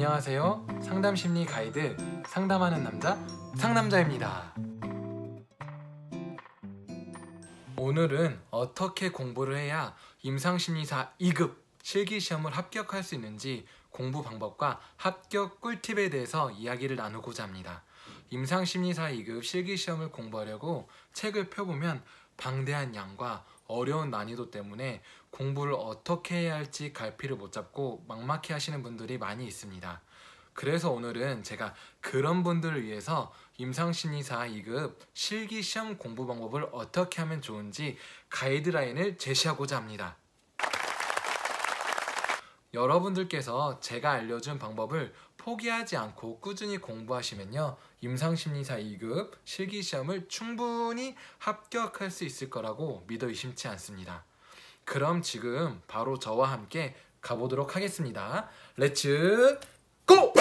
안녕하세요. 상담심리 가이드 상담하는 남자 상남자입니다. 오늘은 어떻게 공부를 해야 임상심리사 2급 실기시험을 합격할 수 있는지 공부 방법과 합격 꿀팁에 대해서 이야기를 나누고자 합니다. 임상심리사 2급 실기시험을 공부하려고 책을 펴보면 방대한 양과 어려운 난이도 때문에 공부를 어떻게 해야 할지 갈피를 못 잡고 막막해 하시는 분들이 많이 있습니다. 그래서 오늘은 제가 그런 분들을 위해서 임상심리사 2급 실기시험 공부 방법을 어떻게 하면 좋은지 가이드라인을 제시하고자 합니다. 여러분들께서 제가 알려준 방법을 포기하지 않고 꾸준히 공부하시면요, 임상심리사 2급 실기시험을 충분히 합격할 수 있을 거라고 믿어 의심치 않습니다. 그럼 지금 바로 저와 함께 가보도록 하겠습니다. 렛츠 고!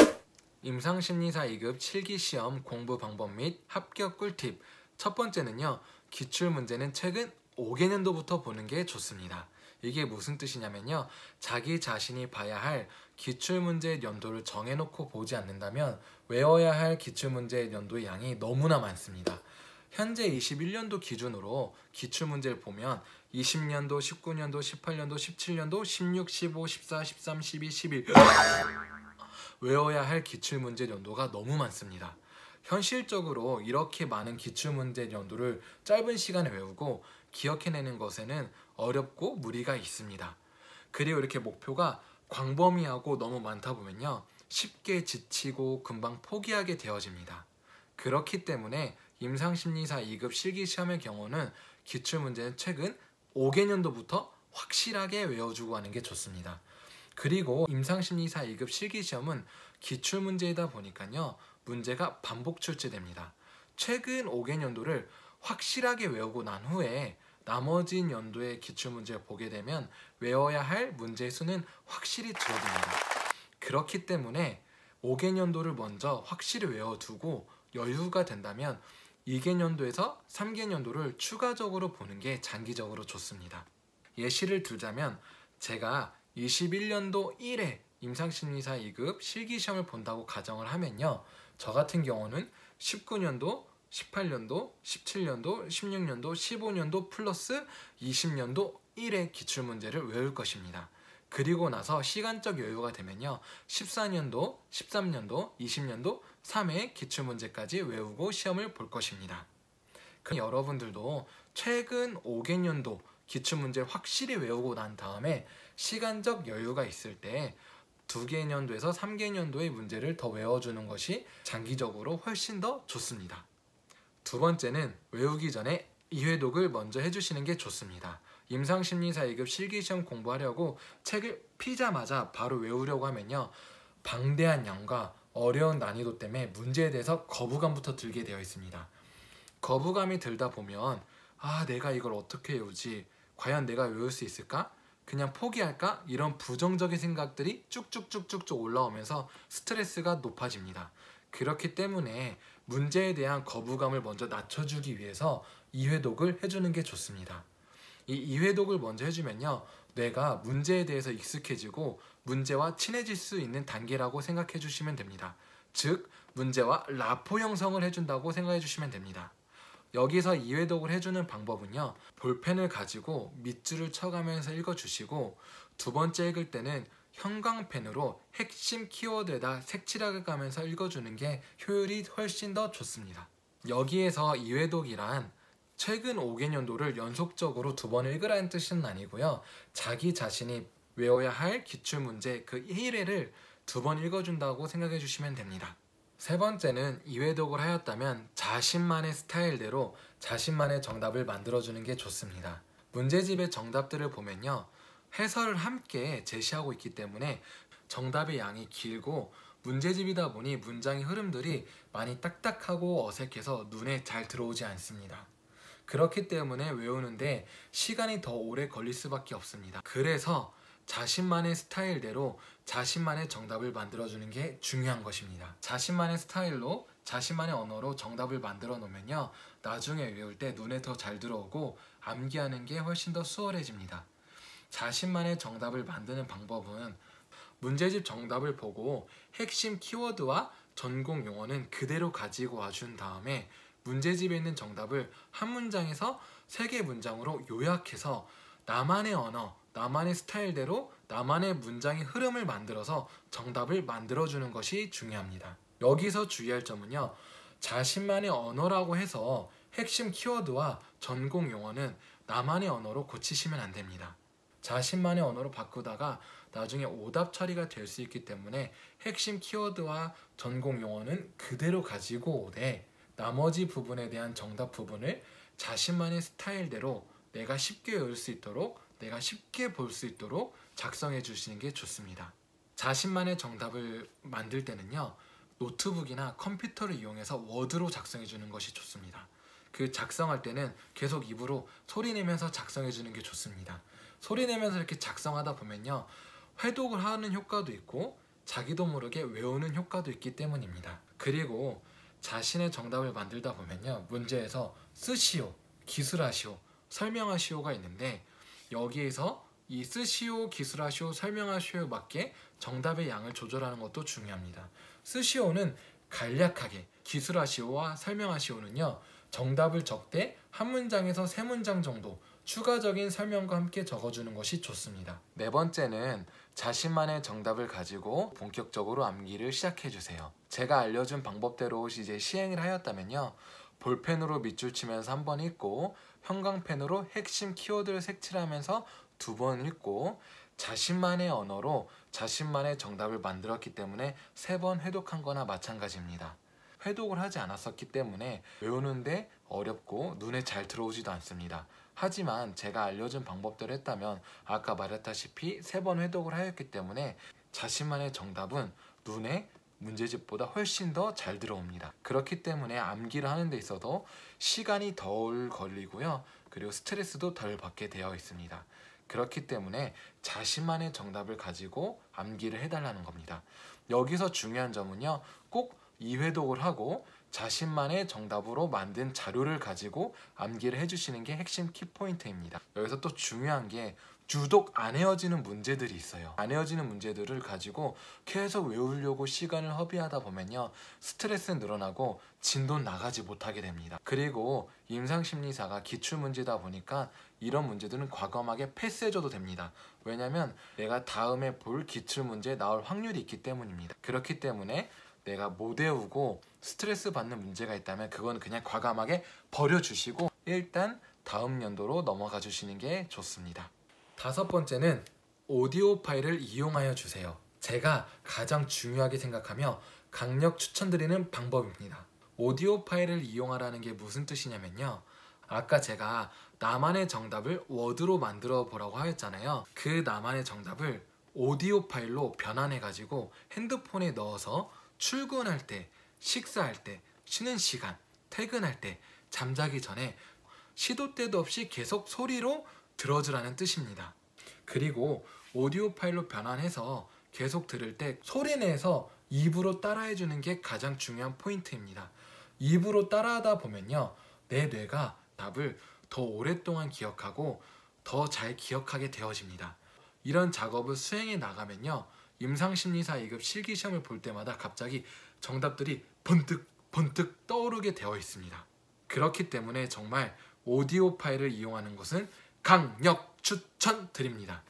임상심리사 2급 실기시험 공부 방법 및 합격 꿀팁. 첫 번째는요, 기출문제는 최근 5개년도부터 보는 게 좋습니다. 이게 무슨 뜻이냐면요, 자기 자신이 봐야 할 기출문제 연도를 정해놓고 보지 않는다면 외워야 할 기출문제 연도의 양이 너무나 많습니다. 현재 21년도 기준으로 기출문제를 보면 20년도, 19년도, 18년도, 17년도, 16, 15, 14, 13, 12, 11 외워야 할 기출문제 연도가 너무 많습니다. 현실적으로 이렇게 많은 기출문제 연도를 짧은 시간에 외우고 기억해내는 것에는 어렵고 무리가 있습니다. 그리고 이렇게 목표가 광범위하고 너무 많다 보면요, 쉽게 지치고 금방 포기하게 되어집니다. 그렇기 때문에 임상심리사 2급 실기시험의 경우는 기출문제는 최근 5개년도부터 확실하게 외워주고 하는 게 좋습니다. 그리고 임상심리사 2급 실기시험은 기출문제이다 보니까요, 문제가 반복 출제됩니다. 최근 5개년도를 확실하게 외우고 난 후에 나머지 연도의 기출문제를 보게 되면 외워야 할 문제의 수는 확실히 줄어듭니다. 그렇기 때문에 5개년도를 먼저 확실히 외워두고 여유가 된다면 2개년도에서 3개년도를 추가적으로 보는 게 장기적으로 좋습니다. 예시를 들자면 제가 21년도 1회 임상심리사 2급 실기시험을 본다고 가정을 하면요, 저 같은 경우는 19년도, 18년도, 17년도, 16년도, 15년도 플러스 20년도 1회 기출문제를 외울 것입니다. 그리고 나서 시간적 여유가 되면요, 14년도, 13년도, 20년도 3회 기출문제까지 외우고 시험을 볼 것입니다. 그럼 여러분들도 최근 5개년도 기출문제를 확실히 외우고 난 다음에 시간적 여유가 있을 때 2개년도에서 3개년도의 문제를 더 외워주는 것이 장기적으로 훨씬 더 좋습니다. 두 번째는 외우기 전에 2회독을 먼저 해주시는 게 좋습니다. 임상심리사 2급 실기시험 공부하려고 책을 피자마자 바로 외우려고 하면요, 방대한 양과 어려운 난이도 때문에 문제에 대해서 거부감부터 들게 되어 있습니다. 거부감이 들다 보면 내가 이걸 어떻게 외우지? 과연 내가 외울 수 있을까? 그냥 포기할까? 이런 부정적인 생각들이 쭉쭉쭉쭉쭉 올라오면서 스트레스가 높아집니다. 그렇기 때문에 문제에 대한 거부감을 먼저 낮춰주기 위해서 2회독을 해주는 게 좋습니다. 이 2회독을 먼저 해주면요, 뇌가 문제에 대해서 익숙해지고 문제와 친해질 수 있는 단계라고 생각해 주시면 됩니다. 즉, 문제와 라포 형성을 해준다고 생각해 주시면 됩니다. 여기서 2회독을 해주는 방법은요, 볼펜을 가지고 밑줄을 쳐가면서 읽어주시고, 두 번째 읽을 때는 형광펜으로 핵심 키워드에다 색칠하게 가면서 읽어주는 게 효율이 훨씬 더 좋습니다. 여기에서 2회독이란 최근 5개년도를 연속적으로 2번 읽으라는 뜻은 아니고요, 자기 자신이 외워야 할 기출문제 그 1회를 2번 읽어준다고 생각해 주시면 됩니다. 세 번째는 2회독을 하였다면 자신만의 스타일대로 자신만의 정답을 만들어주는 게 좋습니다. 문제집의 정답들을 보면요, 해설을 함께 제시하고 있기 때문에 정답의 양이 길고 문제집이다 보니 문장의 흐름들이 많이 딱딱하고 어색해서 눈에 잘 들어오지 않습니다. 그렇기 때문에 외우는데 시간이 더 오래 걸릴 수밖에 없습니다. 그래서 자신만의 스타일대로 자신만의 정답을 만들어주는 게 중요한 것입니다. 자신만의 스타일로 자신만의 언어로 정답을 만들어 놓으면요, 나중에 외울 때 눈에 더 잘 들어오고 암기하는 게 훨씬 더 수월해집니다. 자신만의 정답을 만드는 방법은 문제집 정답을 보고 핵심 키워드와 전공 용어는 그대로 가지고 와준 다음에 문제집에 있는 정답을 한 문장에서 3개 문장으로 요약해서 나만의 언어, 나만의 스타일대로 나만의 문장의 흐름을 만들어서 정답을 만들어주는 것이 중요합니다. 여기서 주의할 점은요, 자신만의 언어라고 해서 핵심 키워드와 전공 용어는 나만의 언어로 고치시면 안 됩니다. 자신만의 언어로 바꾸다가 나중에 오답 처리가 될 수 있기 때문에 핵심 키워드와 전공 용어는 그대로 가지고 오되 나머지 부분에 대한 정답 부분을 자신만의 스타일대로 내가 쉽게 외울 수 있도록, 내가 쉽게 볼 수 있도록 작성해 주시는 게 좋습니다. 자신만의 정답을 만들 때는요, 노트북이나 컴퓨터를 이용해서 워드로 작성해 주는 것이 좋습니다. 그 작성할 때는 계속 입으로 소리 내면서 작성해 주는 게 좋습니다. 소리 내면서 이렇게 작성하다 보면요, 회독을 하는 효과도 있고 자기도 모르게 외우는 효과도 있기 때문입니다. 그리고 자신의 정답을 만들다 보면요, 문제에서 쓰시오, 기술하시오, 설명하시오가 있는데 여기에서 이 쓰시오, 기술하시오, 설명하시오에 맞게 정답의 양을 조절하는 것도 중요합니다. 쓰시오는 간략하게, 기술하시오와 설명하시오는요, 정답을 적되 한 문장에서 3문장 정도 추가적인 설명과 함께 적어주는 것이 좋습니다. 4번째는 자신만의 정답을 가지고 본격적으로 암기를 시작해주세요. 제가 알려준 방법대로 이제 시행을 하였다면요, 볼펜으로 밑줄 치면서 1번 읽고 형광펜으로 핵심 키워드를 색칠하면서 2번 읽고 자신만의 언어로 자신만의 정답을 만들었기 때문에 3번 회독한 거나 마찬가지입니다. 회독을 하지 않았었기 때문에 외우는데 어렵고 눈에 잘 들어오지도 않습니다. 하지만 제가 알려준 방법대로 했다면 아까 말했다시피 3번 회독을 하였기 때문에 자신만의 정답은 눈에 문제집보다 훨씬 더 잘 들어옵니다. 그렇기 때문에 암기를 하는 데 있어도 시간이 덜 걸리고요, 그리고 스트레스도 덜 받게 되어 있습니다. 그렇기 때문에 자신만의 정답을 가지고 암기를 해달라는 겁니다. 여기서 중요한 점은요, 꼭 2회독을 하고 자신만의 정답으로 만든 자료를 가지고 암기를 해주시는 게 핵심 키포인트입니다. 여기서 또 중요한 게 유독 안 헤어지는 문제들이 있어요. 안 헤어지는 문제들을 가지고 계속 외우려고 시간을 허비하다 보면요, 스트레스는 늘어나고 진도 나가지 못하게 됩니다. 그리고 임상심리사가 기출문제다 보니까 이런 문제들은 과감하게 패스해줘도 됩니다. 왜냐면 내가 다음에 볼 기출문제에 나올 확률이 있기 때문입니다. 그렇기 때문에 내가 못 외우고 스트레스 받는 문제가 있다면 그건 그냥 과감하게 버려주시고 일단 다음 연도로 넘어가 주시는 게 좋습니다. 5번째는 오디오 파일을 이용하여 주세요. 제가 가장 중요하게 생각하며 강력 추천드리는 방법입니다. 오디오 파일을 이용하라는 게 무슨 뜻이냐면요, 아까 제가 나만의 정답을 워드로 만들어 보라고 하였잖아요. 그 나만의 정답을 오디오 파일로 변환해 가지고 핸드폰에 넣어서 출근할 때, 식사할 때, 쉬는 시간, 퇴근할 때, 잠자기 전에 시도 때도 없이 계속 소리로 들어주라는 뜻입니다. 그리고 오디오 파일로 변환해서 계속 들을 때 소리 내서 입으로 따라해주는 게 가장 중요한 포인트입니다. 입으로 따라하다 보면요, 내 뇌가 답을 더 오랫동안 기억하고 더 잘 기억하게 되어집니다. 이런 작업을 수행해 나가면요, 임상심리사 2급 실기시험을 볼 때마다 갑자기 정답들이 번뜩 떠오르게 되어 있습니다. 그렇기 때문에 정말 오디오 파일을 이용하는 것은 강력 추천드립니다.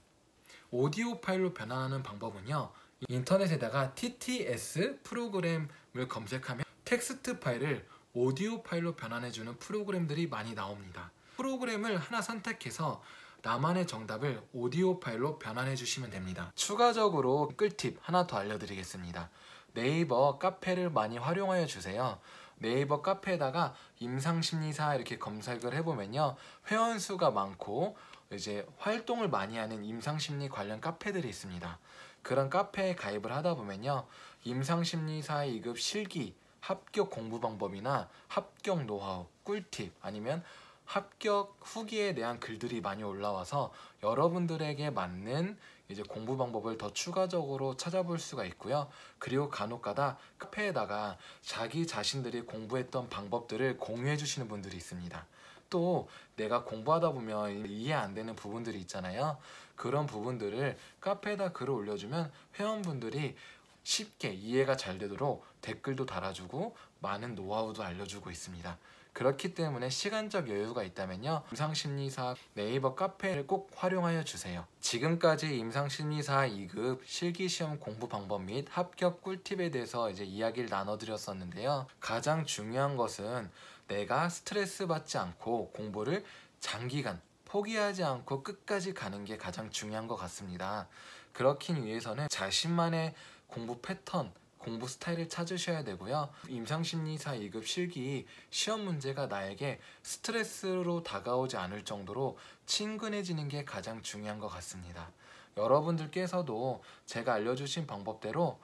오디오 파일로 변환하는 방법은요, 인터넷에다가 TTS 프로그램을 검색하면 텍스트 파일을 오디오 파일로 변환해주는 프로그램들이 많이 나옵니다. 프로그램을 하나 선택해서 나만의 정답을 오디오 파일로 변환해 주시면 됩니다. 추가적으로 꿀팁 하나 더 알려드리겠습니다. 네이버 카페를 많이 활용하여 주세요. 네이버 카페에다가 임상심리사 이렇게 검색을 해보면요, 회원수가 많고 이제 활동을 많이 하는 임상심리 관련 카페들이 있습니다. 그런 카페에 가입을 하다 보면요, 임상심리사 2급 실기 합격 공부 방법이나 합격 노하우, 꿀팁, 아니면 합격 후기에 대한 글들이 많이 올라와서 여러분들에게 맞는 이제 공부 방법을 더 추가적으로 찾아볼 수가 있고요. 그리고 간혹가다 카페에다가 자기 자신들이 공부했던 방법들을 공유해 주시는 분들이 있습니다. 또 내가 공부하다 보면 이해 안 되는 부분들이 있잖아요. 그런 부분들을 카페에다 글을 올려주면 회원분들이 쉽게 이해가 잘 되도록 댓글도 달아주고 많은 노하우도 알려주고 있습니다. 그렇기 때문에 시간적 여유가 있다면요, 임상심리사 네이버 카페를 꼭 활용하여 주세요. 지금까지 임상심리사 2급 실기시험 공부 방법 및 합격 꿀팁에 대해서 이야기를 나눠드렸었는데요. 가장 중요한 것은 내가 스트레스 받지 않고 공부를 장기간 포기하지 않고 끝까지 가는 게 가장 중요한 것 같습니다. 그렇기 위해서는 자신만의 공부 패턴, 공부 스타일을 찾으셔야 되고요. 임상심리사 2급 실기 시험 문제가 나에게 스트레스로 다가오지 않을 정도로 친근해지는 게 가장 중요한 것 같습니다. 여러분들께서도 제가 알려주신 방법대로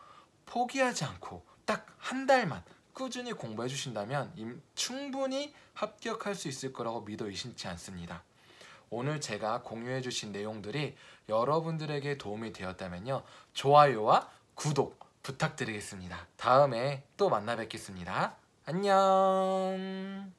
포기하지 않고 딱 한 달만 꾸준히 공부해 주신다면 충분히 합격할 수 있을 거라고 믿어 의심치 않습니다. 오늘 제가 공유해 주신 내용들이 여러분들에게 도움이 되었다면요, 좋아요와 구독 부탁드리겠습니다. 다음에 또 만나 뵙겠습니다. 안녕.